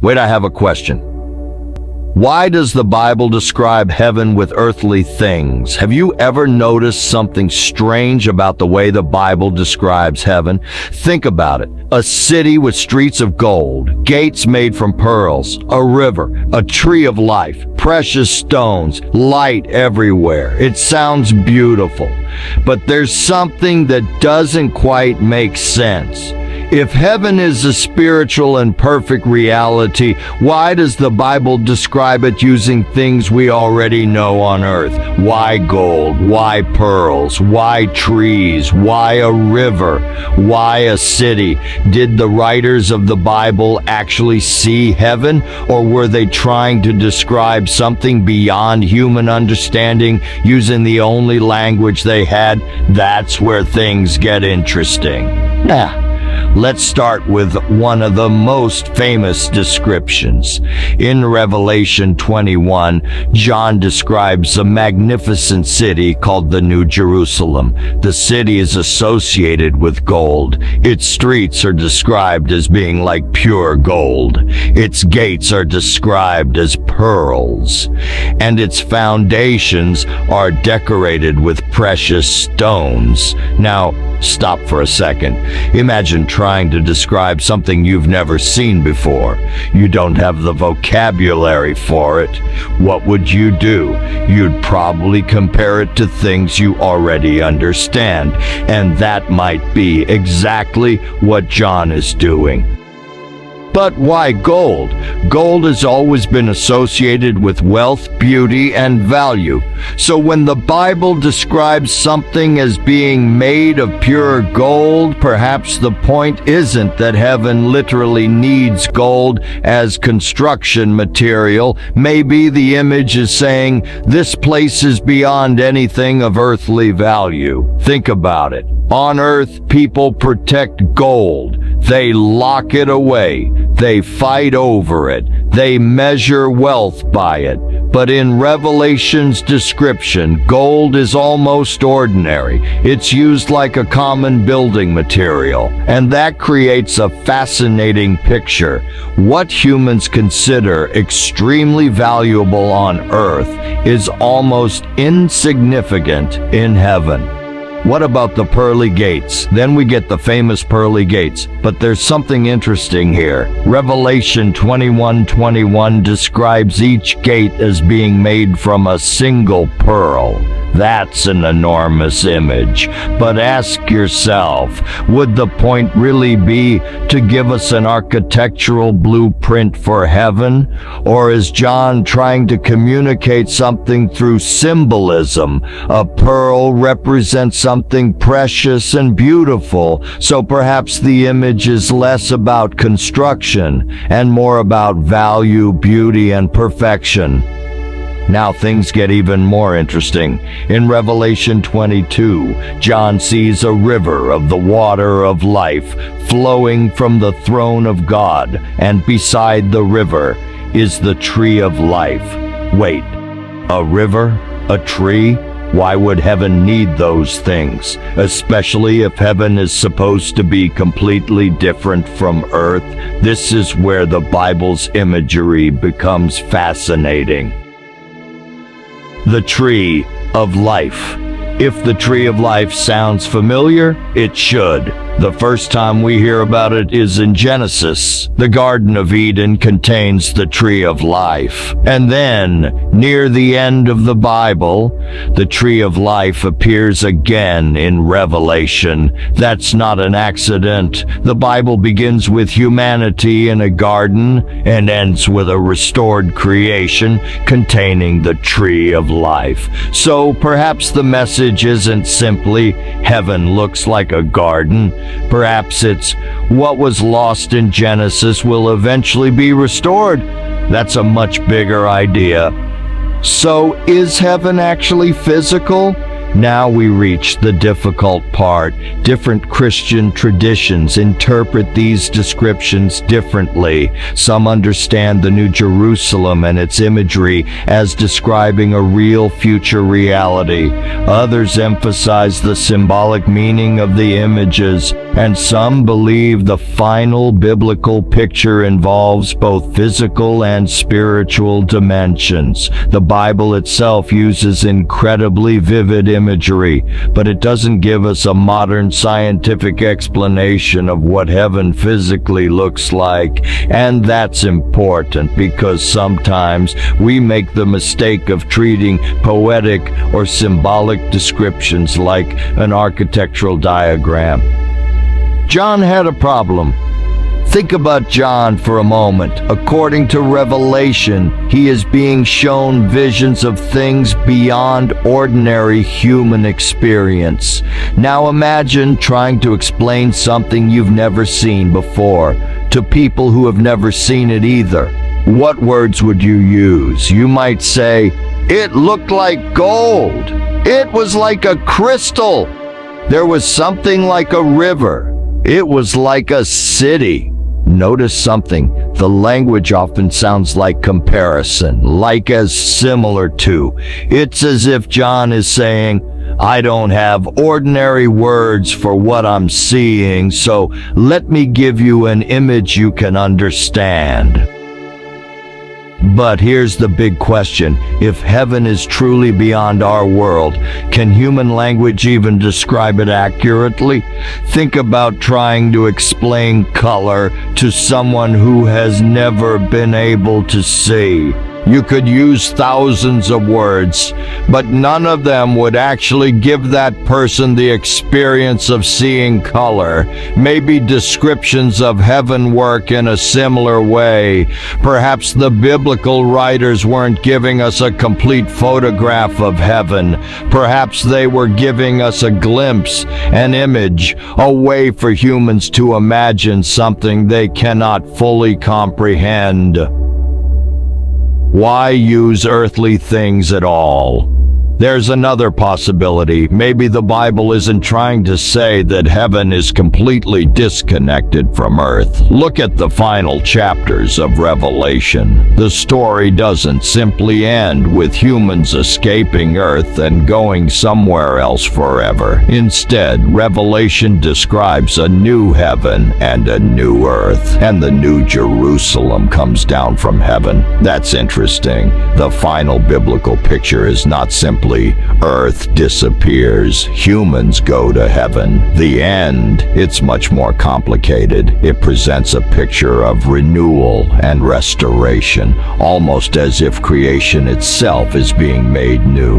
Wait, I have a question. Why does the Bible describe heaven with earthly things? Have you ever noticed something strange about the way the Bible describes heaven? Think about it. A city with streets of gold, gates made from pearls, a river, a tree of life, precious stones, light everywhere. It sounds beautiful, but there's something that doesn't quite make sense. If heaven is a spiritual and perfect reality, why does the Bible describe it using things we already know on earth? Why gold? Why pearls? Why trees? Why a river? Why a city? Did the writers of the Bible actually see heaven, or were they trying to describe something beyond human understanding using the only language they had? That's where things get interesting. Let's start with one of the most famous descriptions. In Revelation 21, John describes a magnificent city called the New Jerusalem. The city is associated with gold. Its streets are described as being like pure gold. Its gates are described as pearls. And its foundations are decorated with precious stones. Now, stop for a second. Imagine trying to describe something you've never seen before. You don't have the vocabulary for it. What would you do? You'd probably compare it to things you already understand, and that might be exactly what John is doing. But why gold? Gold has always been associated with wealth, beauty, and value. So when the Bible describes something as being made of pure gold, perhaps the point isn't that heaven literally needs gold as construction material. Maybe the image is saying this place is beyond anything of earthly value. Think about it. On earth, people protect gold. They lock it away. They fight over it. They measure wealth by it. But in Revelation's description, gold is almost ordinary. It's used like a common building material. And that creates a fascinating picture. What humans consider extremely valuable on earth is almost insignificant in heaven. What about the pearly gates? Then we get the famous pearly gates. But there's something interesting here. Revelation 21:21 describes each gate as being made from a single pearl. That's an enormous image. But ask yourself, would the point really be to give us an architectural blueprint for heaven? Or is John trying to communicate something through symbolism? A pearl represents something precious and beautiful, so perhaps the image is less about construction and more about value, beauty, and perfection. Now things get even more interesting. In Revelation 22, John sees a river of the water of life flowing from the throne of God, and beside the river is the tree of life. Wait, a river? A tree? Why would heaven need those things? Especially if heaven is supposed to be completely different from earth. This is where the Bible's imagery becomes fascinating. The tree of life. If the tree of life sounds familiar, it should. The first time we hear about it is in Genesis. The Garden of Eden contains the tree of life. And then, near the end of the Bible, the tree of life appears again in Revelation. That's not an accident. The Bible begins with humanity in a garden and ends with a restored creation containing the tree of life. So perhaps the message isn't simply heaven looks like a garden. Perhaps it's what was lost in Genesis will eventually be restored. That's a much bigger idea. So is heaven actually physical? Now we reach the difficult part. Different Christian traditions interpret these descriptions differently. Some understand the New Jerusalem and its imagery as describing a real future reality. Others emphasize the symbolic meaning of the images, and some believe the final biblical picture involves both physical and spiritual dimensions. The Bible itself uses incredibly vivid imagery, but it doesn't give us a modern scientific explanation of what heaven physically looks like. And that's important because sometimes we make the mistake of treating poetic or symbolic descriptions like an architectural diagram. John had a problem. Think about John for a moment. According to Revelation, he is being shown visions of things beyond ordinary human experience. Now imagine trying to explain something you've never seen before to people who have never seen it either. What words would you use? You might say, "It looked like gold. It was like a crystal. There was something like a river. It was like a city." Notice something. The language often sounds like comparison, like as similar to. It's as if John is saying, "I don't have ordinary words for what I'm seeing, so let me give you an image you can understand." But here's the big question. If heaven is truly beyond our world, can human language even describe it accurately? Think about trying to explain color to someone who has never been able to see. You could use thousands of words, but none of them would actually give that person the experience of seeing color. Maybe descriptions of heaven work in a similar way. Perhaps the biblical writers weren't giving us a complete photograph of heaven. Perhaps they were giving us a glimpse, an image, a way for humans to imagine something they cannot fully comprehend. Why use earthly things at all? There's another possibility. Maybe the Bible isn't trying to say that heaven is completely disconnected from earth. Look at the final chapters of Revelation. The story doesn't simply end with humans escaping earth and going somewhere else forever. Instead, Revelation describes a new heaven and a new earth, and the new Jerusalem comes down from heaven. That's interesting. The final biblical picture is not simply earth disappears, humans go to heaven. The end, it's much more complicated. It presents a picture of renewal and restoration, almost as if creation itself is being made new.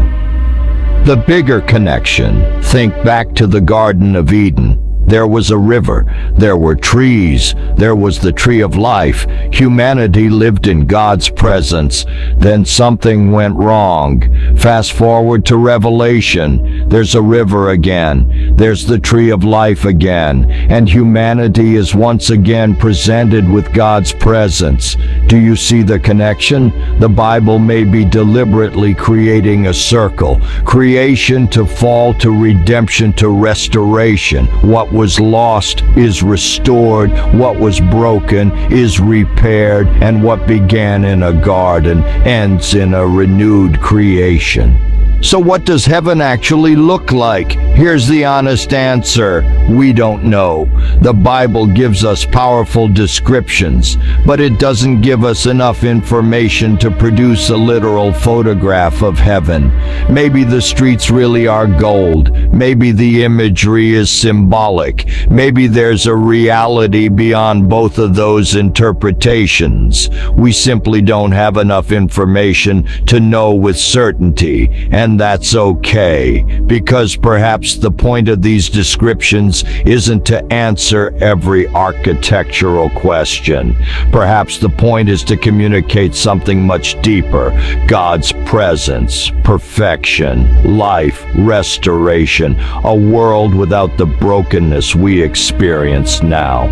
The bigger connection, think back to the Garden of Eden. There was a river, there were trees, there was the tree of life. Humanity lived in God's presence. Then something went wrong. Fast forward to Revelation. There's a river again. There's the tree of life again. And humanity is once again presented with God's presence. Do you see the connection? The Bible may be deliberately creating a circle. Creation to fall to redemption to restoration. What was lost is restored, what was broken is repaired, and what began in a garden ends in a renewed creation. So what does heaven actually look like? Here's the honest answer. We don't know. The Bible gives us powerful descriptions, but it doesn't give us enough information to produce a literal photograph of heaven. Maybe the streets really are gold. Maybe the imagery is symbolic. Maybe there's a reality beyond both of those interpretations. We simply don't have enough information to know with certainty, and that's okay, because perhaps the point of these descriptions isn't to answer every architectural question. Perhaps the point is to communicate something much deeper: God's presence, perfection, life, restoration, a world without the brokenness we experience now.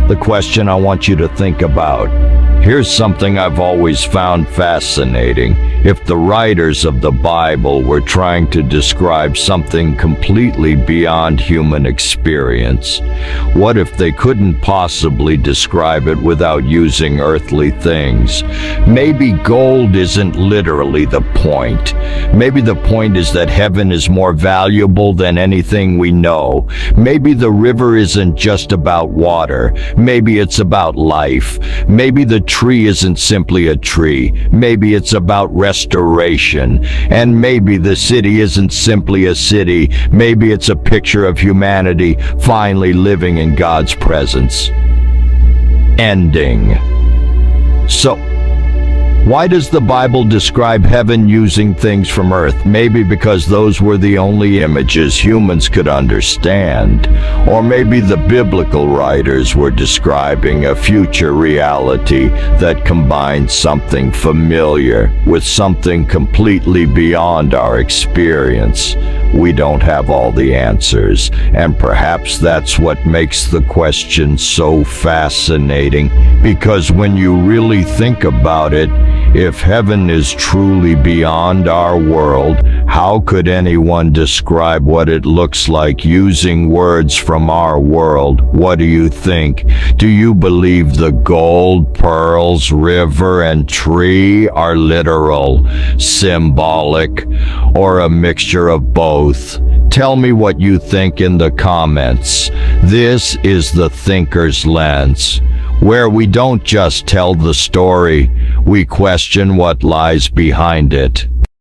The question I want you to think about: Here's something I've always found fascinating. If the writers of the Bible were trying to describe something completely beyond human experience, what if they couldn't possibly describe it without using earthly things? Maybe gold isn't literally the point. Maybe the point is that heaven is more valuable than anything we know. Maybe the river isn't just about water. Maybe it's about life. Maybe the tree isn't simply a tree. Maybe it's about restoration. And maybe the city isn't simply a city. Maybe it's a picture of humanity finally living in God's presence. Ending. So, why does the Bible describe heaven using things from earth? Maybe because those were the only images humans could understand. Or maybe the biblical writers were describing a future reality that combines something familiar with something completely beyond our experience. We don't have all the answers, and perhaps that's what makes the question so fascinating, because when you really think about it, if heaven is truly beyond our world, how could anyone describe what it looks like using words from our world? What do you think? Do you believe the gold, pearls, river, and tree are literal, symbolic, or a mixture of both? Tell me what you think in the comments. This is the Thinker's Lens, where we don't just tell the story, we question what lies behind it.